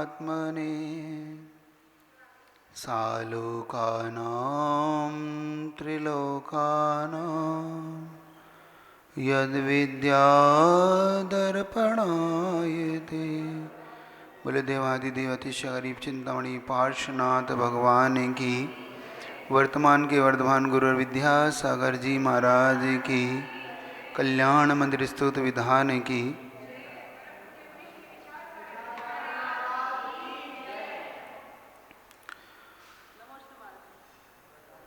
परमात्मने सालोकानां त्रिलोकानां यद्विद्यादर्पणायते। बोले देवादिदेव अतिशय गरीब चिंतामणि पार्श्वनाथ भगवान की, वर्तमान के वर्धमान गुरु विद्यासागर जी महाराज की, कल्याण मंदिर स्तुत विधान की।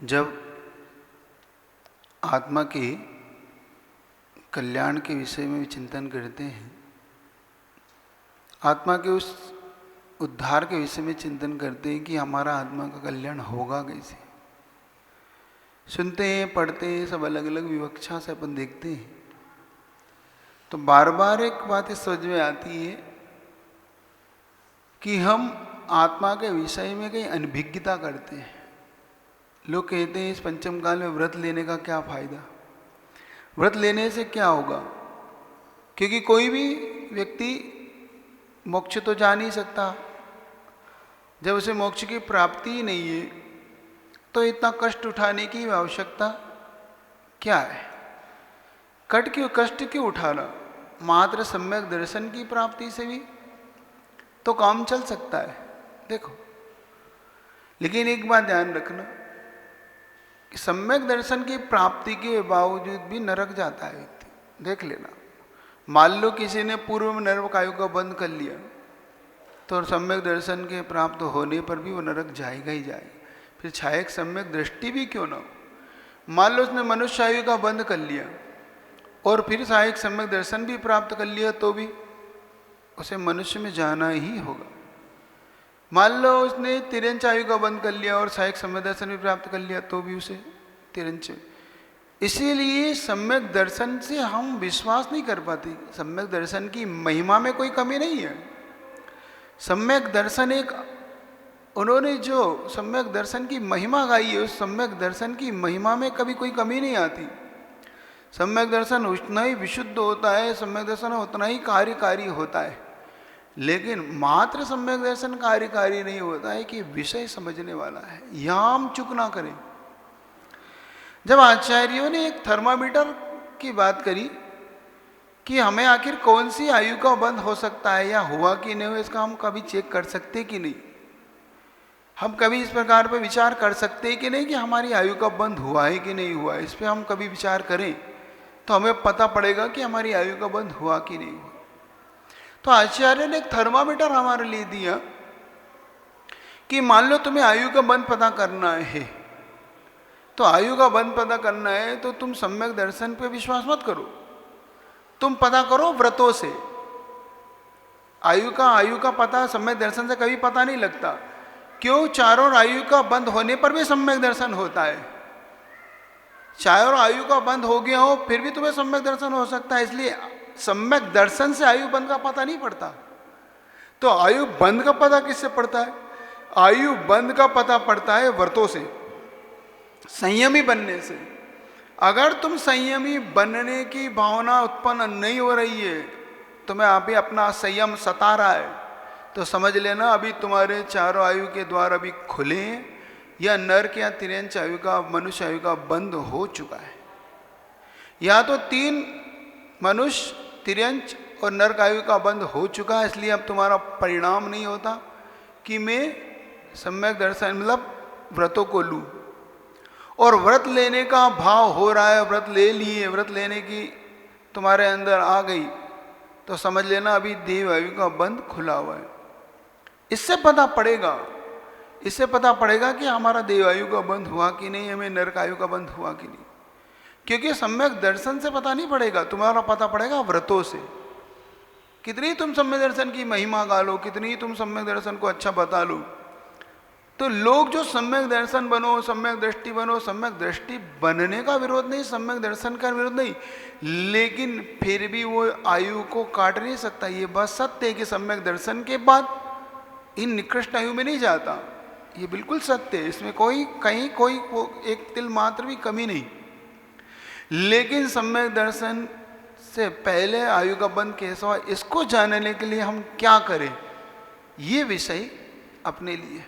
जब आत्मा के कल्याण के विषय में चिंतन करते हैं, आत्मा के उस उद्धार के विषय में चिंतन करते हैं कि हमारा आत्मा का कल्याण होगा कैसे। सुनते हैं, पढ़ते हैं, सब अलग अलग विवक्षा से अपन देखते हैं, तो बार बार एक बात इस समझ में आती है कि हम आत्मा के विषय में कहीं अनभिज्ञता करते हैं। लोग कहते हैं इस पंचम काल में व्रत लेने का क्या फायदा, व्रत लेने से क्या होगा, क्योंकि कोई भी व्यक्ति मोक्ष तो जा नहीं सकता। जब उसे मोक्ष की प्राप्ति ही नहीं है तो इतना कष्ट उठाने की आवश्यकता क्या है। कष्ट क्यों उठाना, मात्र सम्यक दर्शन की प्राप्ति से भी तो काम चल सकता है। देखो, लेकिन एक बात ध्यान रखना कि सम्यक दर्शन की प्राप्ति के बावजूद भी नरक जाता है व्यक्ति। देख लेना, मान लो किसी ने पूर्व में नरक आयु का बंद कर लिया तो सम्यक दर्शन के प्राप्त होने पर भी वो नरक जाएगा ही जाएगा। फिर चाहे एक सम्यक दृष्टि भी क्यों ना हो, मान लो उसने मनुष्य आयु का बंद कर लिया और फिर सहायक सम्यक दर्शन भी प्राप्त कर लिया तो भी उसे मनुष्य में जाना ही होगा। मान लो उसने तिरंच आयु का बंद कर लिया और सहायक सम्यक दर्शन भी प्राप्त कर लिया तो भी उसे तिरंच। इसीलिए सम्यक दर्शन से हम विश्वास नहीं कर पाते। सम्यक दर्शन की महिमा में कोई कमी नहीं है। सम्यक दर्शन एक, उन्होंने जो सम्यक दर्शन की महिमा गाई है, उस सम्यक दर्शन की महिमा में कभी कोई कमी नहीं आती। सम्यक दर्शन उतना ही विशुद्ध होता है, सम्यक दर्शन उतना ही कार्यकारी होता है, लेकिन मात्र सम्यक दर्शन कार्यकारी नहीं होता है कि विषय समझने वाला है। यहाँ हम चूक ना करें। जब आचार्यों ने एक थर्मामीटर की बात करी कि हमें आखिर कौन सी आयु का बंध हो सकता है या हुआ कि नहीं हुआ, इसका हम कभी चेक कर सकते कि नहीं, हम कभी इस प्रकार पर विचार कर सकते हैं कि नहीं कि हमारी आयु का बंध हुआ है कि नहीं हुआ। इस पर हम कभी विचार करें तो हमें पता पड़ेगा कि हमारी आयु का बंध हुआ कि नहीं हुआ। तो आचार्य ने एक थर्मामीटर हमारे लिए दिया कि मान लो तुम्हें आयु का बंध पता करना है, तो आयु का बंध पता करना है तो तुम सम्यक दर्शन पे विश्वास मत करो, तुम पता करो व्रतों से। आयु का पता सम्यक दर्शन से कभी पता नहीं लगता। क्यों? चारों आयु का बंद होने पर भी सम्यक दर्शन होता है। चारों आयु का बंद हो गया हो फिर भी तुम्हें सम्यक दर्शन हो सकता है। इसलिए सम्यक दर्शन से आयु बंद का पता नहीं पड़ता। तो आयु बंद का पता किससे पड़ता है? आयु बंद का पता पड़ता है व्रतों से, संयमी बनने से। अगर तुम संयमी बनने की भावना उत्पन्न नहीं हो रही है, तुम्हें अभी अपना संयम सता रहा है, तो समझ लेना अभी तुम्हारे चारों आयु के द्वार अभी खुले हैं, या नर्क या तिरंच आयु का, मनुष्य आयु का बंद हो चुका है। या तो 3 मनुष्य, तिरंच और नर्क आयु का बंद हो चुका है, इसलिए अब तुम्हारा परिणाम नहीं होता कि मैं सम्यक दर्शन मतलब व्रतों को लूँ। और व्रत लेने का भाव हो रहा है, व्रत ले लिए, व्रत लेने की तुम्हारे अंदर आ गई, तो समझ लेना अभी देव आयु का बंद खुला हुआ है। इससे पता पड़ेगा कि हमारा देव आयु का बंद हुआ कि नहीं, हमें नरक आयु का बंद हुआ कि नहीं। क्योंकि सम्यक दर्शन से पता नहीं पड़ेगा, तुम्हारा पता पड़ेगा व्रतों से। कितनी तुम सम्यक दर्शन की महिमा गा लो, कितनी तुम सम्यक दर्शन को अच्छा बता लो, तो लोग जो सम्यक दर्शन बनो, सम्यक दृष्टि बनो, सम्यक दृष्टि बनने का विरोध नहीं, सम्यक दर्शन का विरोध नहीं, लेकिन फिर भी वो आयु को काट नहीं सकता। ये बात सत्य है कि सम्यक दर्शन के बाद इन निकृष्ट आयु में नहीं जाता, ये बिल्कुल सत्य है, इसमें कोई एक तिल मात्र भी कमी नहीं। लेकिन सम्यक दर्शन से पहले आयु का बंध कैसा हुआ, इसको जानने के लिए हम क्या करें? ये विषय अपने लिए।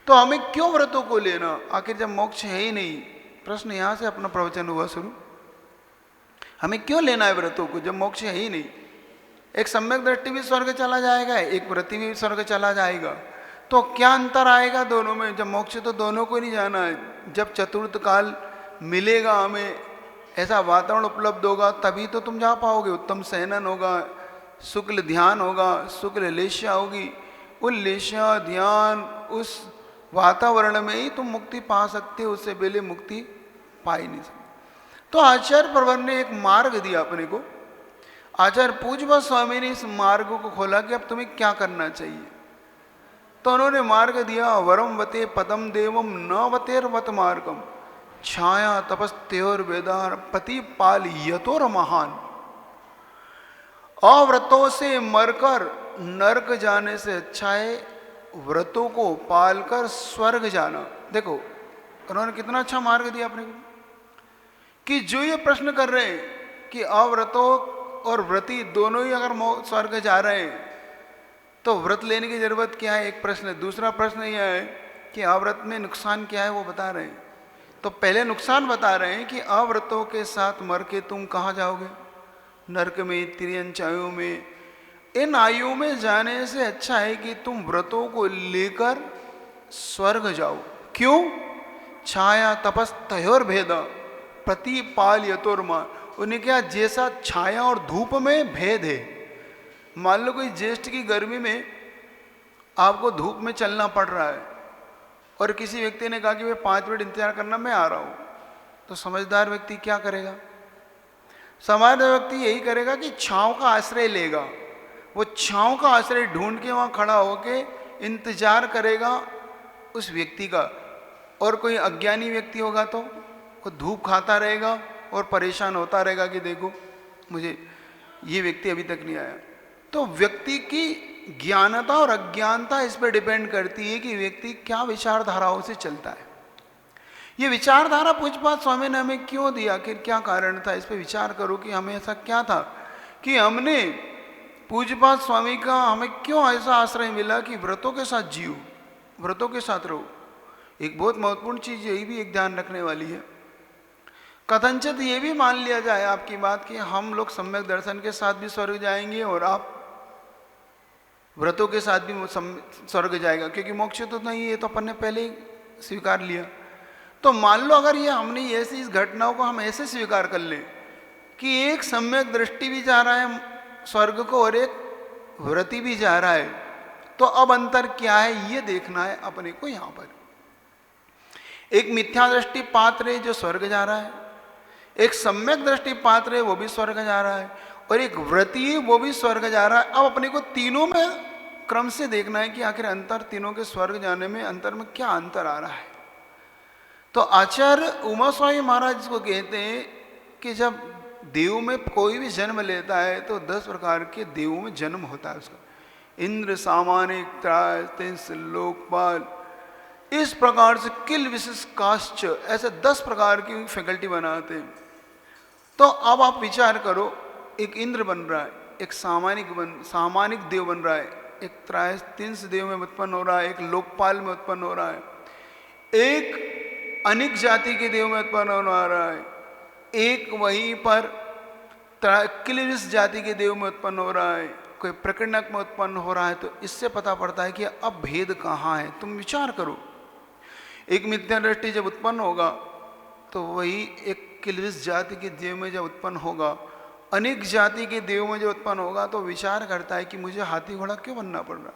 तो हमें क्यों व्रतों को लेना, आखिर जब मोक्ष है ही नहीं। प्रश्न यहां से अपना प्रवचन हुआ शुरू, हमें क्यों लेना है व्रतों को जब मोक्ष है ही नहीं। एक सम्यक दृष्टि भी स्वर्ग चला जाएगा, एक व्रति भी स्वर्ग चला जाएगा, तो क्या अंतर आएगा दोनों में। जब मोक्ष तो दोनों को नहीं जाना है। जब चतुर्थ काल मिलेगा, हमें ऐसा वातावरण उपलब्ध होगा, तभी तो तुम जा पाओगे। उत्तम शयनन होगा, शुक्ल ध्यान होगा, शुक्ल लेश्या होगी, उन लेश्या ध्यान उस वातावरण में ही तुम मुक्ति पा सकते हो, उससे पहले मुक्ति पा ही नहीं सकते। तो आचार्य प्रवर ने एक मार्ग दिया अपने को। आचार्य पूज्यपाद स्वामी ने इस मार्ग को खोला कि अब तुम्हें क्या करना चाहिए। तो उन्होंने मार्ग दिया, वरम वते पदम देवम न वतेर वत मार्गम छाया तपस्त्योर वेदार पति पाल यतोर महान। अव्रतों से मरकर नरक जाने से अच्छा है व्रतों को पालकर स्वर्ग जाना। देखो उन्होंने कितना अच्छा मार्ग दिया अपने को, कि जो ये प्रश्न कर रहे हैं कि अव्रतों और व्रती दोनों ही अगर स्वर्ग जा रहे हैं तो व्रत लेने की जरूरत क्या है, एक प्रश्न है। दूसरा प्रश्न यह है कि अव्रत में नुकसान क्या है, वो बता रहे हैं। तो पहले नुकसान बता रहे हैं कि अव्रतों के साथ मर के तुम कहाँ जाओगे, नरक में, तिर्यंच आयु में। इन आयु में जाने से अच्छा है कि तुम व्रतों को लेकर स्वर्ग जाओ। क्यों? छाया तपस तयोर भेद प्रति पाल यतोरमा। उन्हें क्या, जैसा छाया और धूप में भेद है। मान लो कोई ज्येष्ठ की गर्मी में आपको धूप में चलना पड़ रहा है और किसी व्यक्ति ने कहा कि मैं 5 मिनट इंतजार करना, मैं आ रहा हूं, तो समझदार व्यक्ति क्या करेगा? समझदार व्यक्ति यही करेगा कि छांव का आश्रय लेगा। वो छांव का आश्रय ढूंढ के वहां खड़ा होके इंतजार करेगा उस व्यक्ति का। और कोई अज्ञानी व्यक्ति होगा तो वो धूप खाता रहेगा और परेशान होता रहेगा कि देखो मुझे ये व्यक्ति अभी तक नहीं आया। तो व्यक्ति की ज्ञानता और अज्ञानता इस पर डिपेंड करती है कि व्यक्ति क्या विचारधाराओं से चलता है। ये विचारधारा पूज्यपाद स्वामी ने हमें क्यों दिया, आखिर क्या कारण था, इस पर विचार करो कि हमें ऐसा क्या था कि हमने पूज्यपाद स्वामी का हमें क्यों ऐसा आश्रय मिला कि व्रतों के साथ जियो, व्रतों के साथ रहो। एक बहुत महत्वपूर्ण चीज यही भी एक ध्यान रखने वाली है। कथनचित ये भी मान लिया जाए आपकी बात कि हम लोग सम्यक दर्शन के साथ भी स्वर्ग जाएंगे और आप व्रतों के साथ भी स्वर्ग जाएगा, क्योंकि मोक्ष तो नहीं है, तो अपन ने पहले ही स्वीकार लिया। तो मान लो अगर ये हमने ऐसी इस घटनाओं को हम ऐसे स्वीकार कर लें कि एक सम्यक दृष्टि भी जा रहा है स्वर्ग को और एक व्रति भी जा रहा है, तो अब अंतर क्या है ये देखना है अपने को। यहां पर एक मिथ्या दृष्टि पात्र है जो स्वर्ग जा रहा है, एक सम्यक दृष्टि पात्र है वो भी स्वर्ग जा रहा है, और एक व्रती है वो भी स्वर्ग जा रहा है। अब अपने को तीनों में क्रम से देखना है कि आखिर अंतर, तीनों के स्वर्ग जाने में अंतर में क्या अंतर आ रहा है। तो आचार्य उमा स्वामी महाराज को कहते हैं कि जब देव में कोई भी जन्म लेता है तो 10 प्रकार के देवों में जन्म होता है उसका। इंद्र, सामानिक, त्रास, लोकपाल, इस प्रकार से किल, विशिष्ट, काश्च, ऐसे 10 प्रकार की फैकल्टी बनाते हैं। तो अब आप विचार करो, एक इंद्र बन रहा है, एक सामानिक देव बन रहा है, एक त्रायस 3 देव में उत्पन्न हो रहा है, एक लोकपाल में उत्पन्न हो रहा है, एक अनेक जाति के देव में उत्पन्न हो रहा है, एक वहीं पर किलविश जाति के देव में उत्पन्न हो रहा है, कोई प्रकरणक में उत्पन्न हो रहा है। तो इससे पता पड़ता है कि अब भेद कहाँ है। तुम विचार करो, एक मिथ्या दृष्टि जब उत्पन्न होगा तो वही एक किलविश जाति के देव में जब उत्पन्न होगा, अनेक जाति के देव में जब उत्पन्न होगा, तो विचार करता है कि मुझे हाथी घोड़ा क्यों बनना पड़ रहा,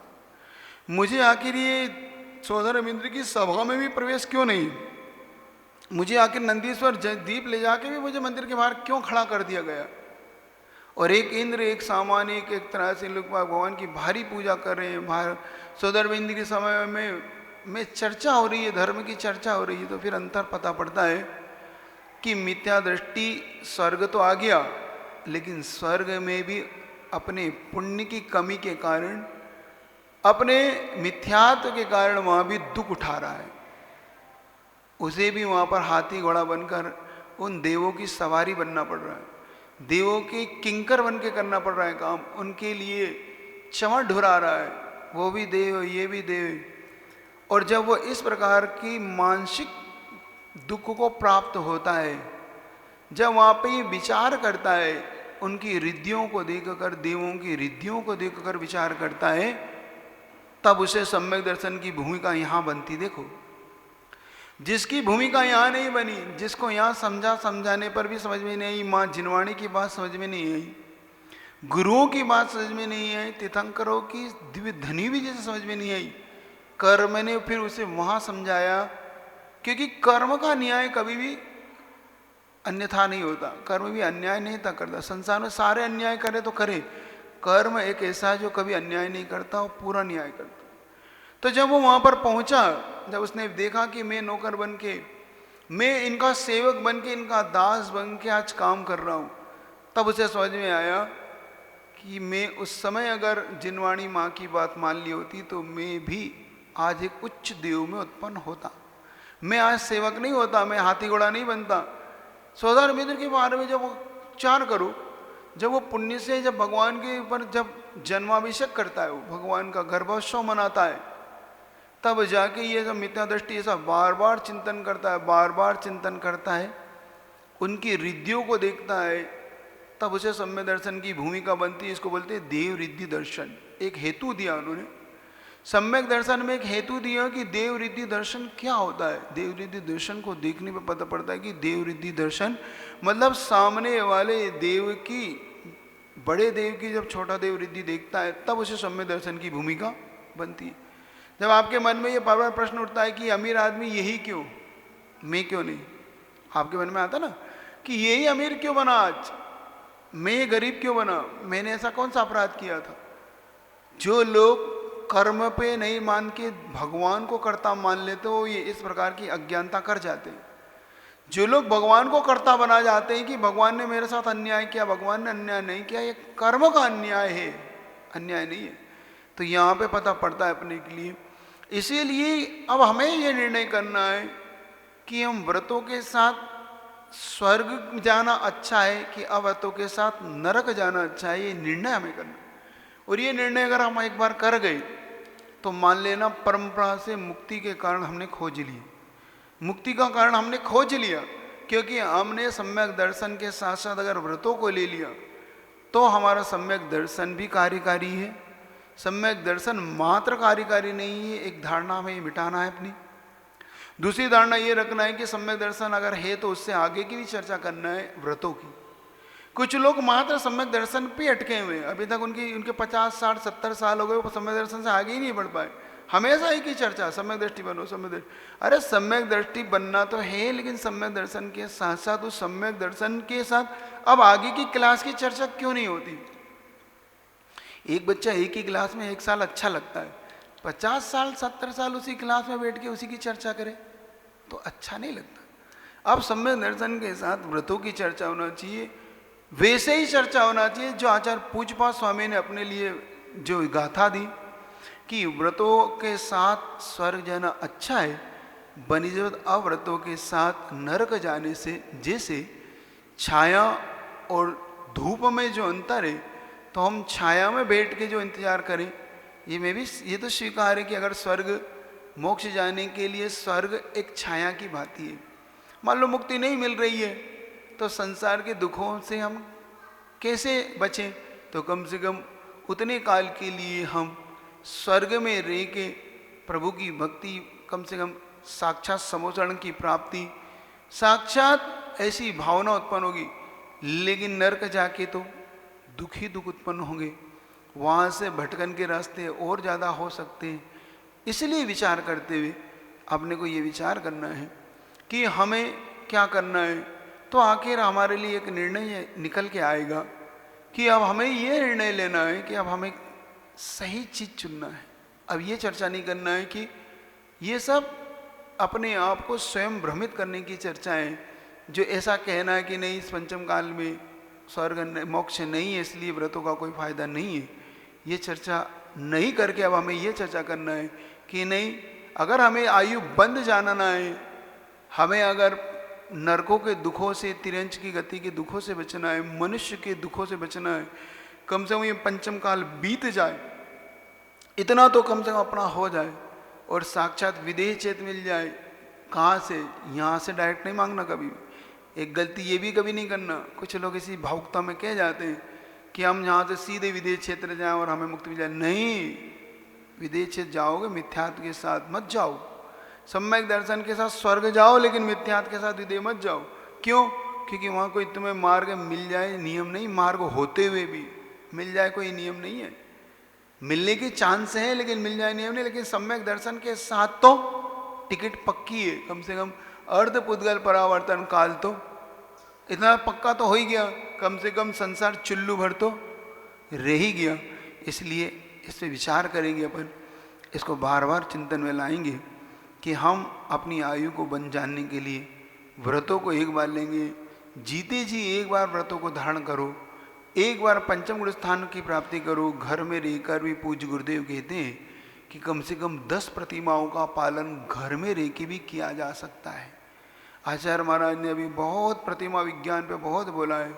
मुझे आखिर ये सौधर्म इंद्र की सभा में भी प्रवेश क्यों नहीं, मुझे आखिर नंदीश्वर दीप ले जाके भी मुझे मंदिर के बाहर क्यों खड़ा कर दिया गया। और एक इंद्र, एक सामानिक, एक त्रासी लोग भगवान की भारी पूजा कर रहे हैं, बाहर सौधर्म इंद्र के समय में चर्चा हो रही है, धर्म की चर्चा हो रही है। तो फिर अंतर पता पड़ता है कि मिथ्या दृष्टि स्वर्ग तो आ गया, लेकिन स्वर्ग में भी अपने पुण्य की कमी के कारण, अपने मिथ्यात्व के कारण वहां भी दुख उठा रहा है। उसे भी वहां पर हाथी घोड़ा बनकर उन देवों की सवारी बनना पड़ रहा है, देवों के किंकर बन के करना पड़ रहा है काम, उनके लिए चमड़ ढुरा रहा है, वो भी देव, ये भी देव। और जब वो इस प्रकार की मानसिक दुख को प्राप्त होता है, जब वहाँ पे ये विचार करता है, उनकी रिद्धियों को देखकर, देवों की रिद्धियों को देखकर विचार करता है, तब उसे सम्यक दर्शन की भूमिका यहाँ बनती। देखो, जिसकी भूमिका यहाँ नहीं बनी, जिसको यहाँ समझाने पर भी समझ में नहीं आई, माँ जिनवाणी की बात समझ में नहीं आई, गुरुओं की बात समझ में नहीं आई, तीर्थंकरों की दिव्य ध्वनि भी जैसे समझ में नहीं आई, कर्म ने फिर उसे वहाँ समझाया। क्योंकि कर्म का न्याय कभी भी अन्यथा नहीं होता, कर्म भी अन्याय नहीं था करता। संसार में सारे अन्याय करे तो करे, कर्म एक ऐसा है जो कभी अन्याय नहीं करता और पूरा न्याय करता। तो जब वो वहाँ पर पहुँचा, जब उसने देखा कि मैं नौकर बन के, मैं इनका सेवक बन के, इनका दास बन के आज काम कर रहा हूँ, तब उसे समझ में आया कि मैं उस समय अगर जिनवाणी माँ की बात मान ली होती तो मैं भी आज एक उच्च देव में उत्पन्न होता। मैं आज सेवक नहीं होता, मैं हाथी घोड़ा नहीं बनता। सौदार मित्र के बारे में जब वो विचार करो, जब वो पुण्य से जब भगवान के ऊपर जब जन्माभिषेक करता है, वो भगवान का गर्भोत्सव मनाता है, तब जाके ये सब मिथ्या दृष्टि ऐसा बार बार चिंतन करता है, बार बार चिंतन करता है, उनकी रिद्धियों को देखता है, तब उसे सम्यक दर्शन की भूमिका बनती है। इसको बोलते हैं देव रिद्धि दर्शन। एक हेतु दिया उन्होंने, सम्यक दर्शन में एक हेतु दिया कि देव रिद्धि दर्शन क्या होता है। देव रिद्धि दर्शन को देखने पर पता पड़ता है कि देव रिद्धि दर्शन मतलब सामने वाले देव की, बड़े देव की जब छोटा देव रिद्धि देखता है, तब उसे सम्यक दर्शन की भूमिका बनती है। जब आपके मन में ये बार बार प्रश्न उठता है कि अमीर आदमी यही क्यों, मैं क्यों नहीं, आपके मन में आता ना कि यही अमीर क्यों बना आज, मैं गरीब क्यों बना, मैंने ऐसा कौन सा अपराध किया था। जो लोग कर्म पे नहीं मान के भगवान को कर्ता मान लेते हो, ये इस प्रकार की अज्ञानता कर जाते हैं। जो लोग भगवान को कर्ता बना जाते हैं कि भगवान ने मेरे साथ अन्याय किया, भगवान ने अन्याय नहीं किया, ये कर्म का अन्याय है, अन्याय नहीं है। तो यहाँ पे पता पड़ता है अपने के लिए। इसीलिए अब हमें ये निर्णय करना है कि हम व्रतों के साथ स्वर्ग जाना अच्छा है कि अव्रतों के साथ नरक जाना अच्छा है, ये निर्णय हमें करना। और ये निर्णय अगर हम एक बार कर गए तो मान लेना परंपरा से मुक्ति के कारण हमने खोज लिए, मुक्ति का कारण हमने खोज लिया। क्योंकि हमने सम्यक दर्शन के साथ साथ अगर व्रतों को ले लिया तो हमारा सम्यक दर्शन भी कार्यकारी है। सम्यक दर्शन मात्र कार्यकारी नहीं है, एक धारणा हमें मिटाना है अपनी। दूसरी धारणा ये रखना है कि सम्यक दर्शन अगर है तो उससे आगे की भी चर्चा करना है, व्रतों की। कुछ लोग मात्र सम्यक दर्शन पे अटके हुए हैं, अभी तक उनके 50, 60, 70 साल हो गए, वो सम्यक दर्शन से आगे ही नहीं बढ़ पाए। हमेशा एक ही चर्चा, सम्यक दृष्टि बनो, सम्यक दृष्टि। अरे सम्यक दृष्टि बनना तो है, लेकिन सम्यक दर्शन के साथ साथ उस सम्यक दर्शन के साथ अब आगे की क्लास की चर्चा क्यों नहीं होती। एक बच्चा एक ही क्लास में 1 साल अच्छा लगता है, 50 साल 70 साल उसी क्लास में बैठ के उसी की चर्चा करे तो अच्छा नहीं लगता। अब सम्यक दर्शन के साथ व्रतों की चर्चा होना चाहिए, वैसे ही चर्चा होना चाहिए जो आचार्य पूज्यपाद स्वामी ने अपने लिए जो गाथा दी कि व्रतों के साथ स्वर्ग जाना अच्छा है, बनिस्बत अव्रतों के साथ नरक जाने से। जैसे छाया और धूप में जो अंतर है, तो हम छाया में बैठ के जो इंतजार करें, ये तो स्वीकार है कि अगर स्वर्ग मोक्ष जाने के लिए स्वर्ग एक छाया की भांति है। मान लो मुक्ति नहीं मिल रही है तो संसार के दुखों से हम कैसे बचें, तो कम से कम उतने काल के लिए हम स्वर्ग में रह के प्रभु की भक्ति, कम से कम साक्षात समोचरण की प्राप्ति, साक्षात ऐसी भावना उत्पन्न होगी। लेकिन नरक जाके तो दुख ही दुख उत्पन्न होंगे, वहाँ से भटकन के रास्ते और ज़्यादा हो सकते हैं। इसलिए विचार करते हुए अपने को ये विचार करना है कि हमें क्या करना है। तो आखिर हमारे लिए एक निर्णय निकल के आएगा कि अब हमें ये निर्णय लेना है कि अब हमें सही चीज़ चुनना है। अब ये चर्चा नहीं करना है कि ये सब अपने आप को स्वयं भ्रमित करने की चर्चाएं, जो ऐसा कहना है कि नहीं इस पंचम काल में स्वर्ग मोक्ष नहीं है इसलिए व्रतों का कोई फायदा नहीं है, ये चर्चा नहीं करके अब हमें ये चर्चा करना है कि नहीं, अगर हमें आयु बंद जानना है, हमें अगर नरकों के दुखों से, तिरंज की गति के दुखों से बचना है, मनुष्य के दुखों से बचना है, कम से कम ये पंचम काल बीत जाए इतना तो कम से कम अपना हो जाए, और साक्षात विदेह चेत मिल जाए। कहाँ से? यहाँ से डायरेक्ट नहीं मांगना कभी भी। एक गलती ये भी कभी नहीं करना, कुछ लोग इसी भावुकता में कह जाते हैं कि हम यहाँ से सीधे विदेह क्षेत्र जाएं और हमें मुक्ति मिल जाए। नहीं, विदेह क्षेत्र जाओगे मिथ्यात्व के साथ मत जाओ। सम्यक दर्शन के साथ स्वर्ग जाओ, लेकिन मिथ्यात्व के साथ विदेह मत जाओ। क्यों? क्योंकि वहाँ कोई तुम्हें मार्ग मिल जाए नियम नहीं, मार्ग होते हुए भी मिल जाए कोई नियम नहीं है। मिलने की चांस है लेकिन मिल जाए नियम नहीं। लेकिन सम्यक दर्शन के साथ तो टिकट पक्की है, कम से कम अर्ध पुद्गल परावर्तन काल तो इतना पक्का तो हो ही गया, कम से कम संसार चुल्लू भर तो रह ही गया। इसलिए इस पर विचार करेंगे अपन, इसको बार बार चिंतन में लाएंगे कि हम अपनी आयु को बन जानने के लिए व्रतों को एक बार लेंगे। जीते जी एक बार व्रतों को धारण करो, एक बार पंचम गुण स्थान की प्राप्ति करो। घर में रहकर भी पूज्य गुरुदेव कहते हैं कि कम से कम 10 प्रतिमाओं का पालन घर में रह के भी किया जा सकता है। आचार्य महाराज ने अभी बहुत प्रतिमा विज्ञान पे बहुत बोला है,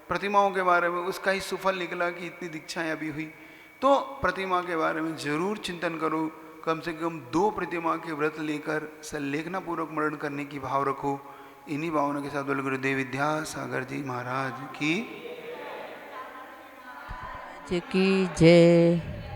प्रतिमाओं के बारे में। उसका ही सुफल निकला कि इतनी दीक्षाएं अभी हुई। तो प्रतिमा के बारे में जरूर चिंतन करो, कम से कम 2 प्रतिमा के व्रत लेकर संलेखना पूर्वक मरण करने की भाव रखो। इन्हीं भावना के साथ बोले गुरुदेव विद्यासागर जी महाराज की की जय।